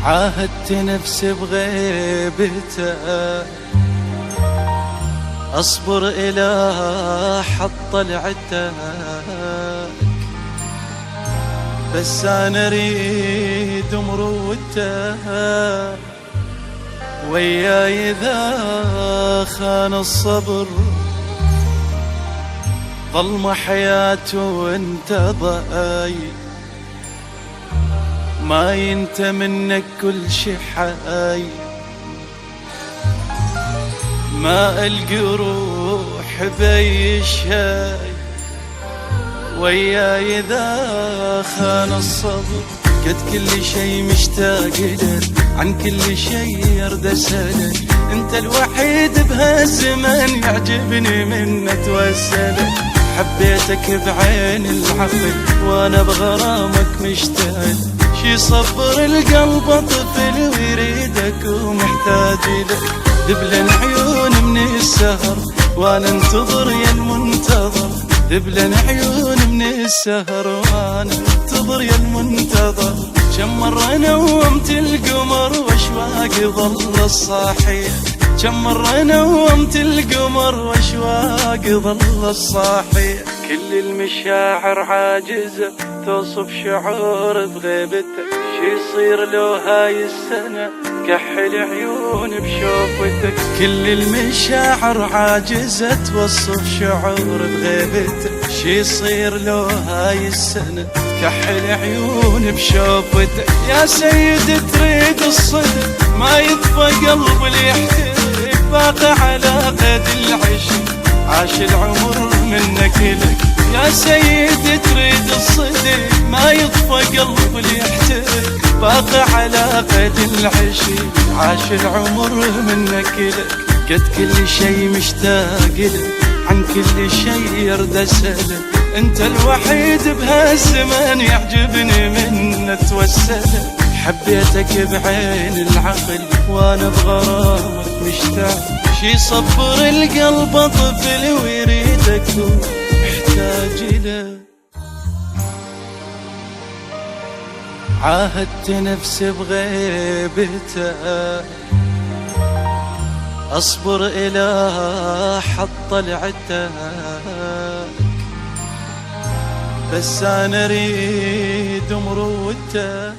عاهدت نفسي بغيبته أصبر إلى حط طلعتك، بس أنا أريد مروته وياي إذا خان الصبر ظلم حياته وانت ضاي، ما ينت منك كل شي حي، ما ألقى روح بي شي وياي إذا خان الصبر. قد كل شي مشتاق له، عن كل شي يرد أسأله، انت الوحيد بهالزمن يعجبني من توسله. حبيتك بعين العقل وانا بغرامك مشتاق، شي صبر القلب طفل ويريدك ومحتاج لك. دبلن عيون من السهر وانا انتظر يا المنتظر، دبلن عيون من السهر وانا انتظر يا المنتظر. كم مرة نومت القمر واشواق ظل الصاحية، كم مرة نومت القمر واشواق ظل الصاحية. كل المشاعر عاجزة توصف شعور بغيبتك، شي يصير لو هاي السنة كحل عيون بشوفتك. كل المشاعر عاجزة توصف شعور بغيبتك، شي يصير لو هاي السنة كحل عيون بشوفتك. يا سيد تريد الصدق ما يطفى قلب اللي يحترق، باقي على قيد العشق عاش العمر منك لك. يا سيد تريد الصدق ما يطفى قلب اللي يحترق، باقي على قيد العشق عاش العمر منك لك. قد كل شي مشتاق له، عن كل شي يرد أسأله، انت الوحيد بهالزمان يعجبني من توسله. حبيتك بعين العقل وانا بغرامك مشتاق، شي صبر القلب طفل ويريدك ومحتاج له. عاهدت نفسي بغيبته أصبر إلى حط طلعتك، بس أنا أريد مروته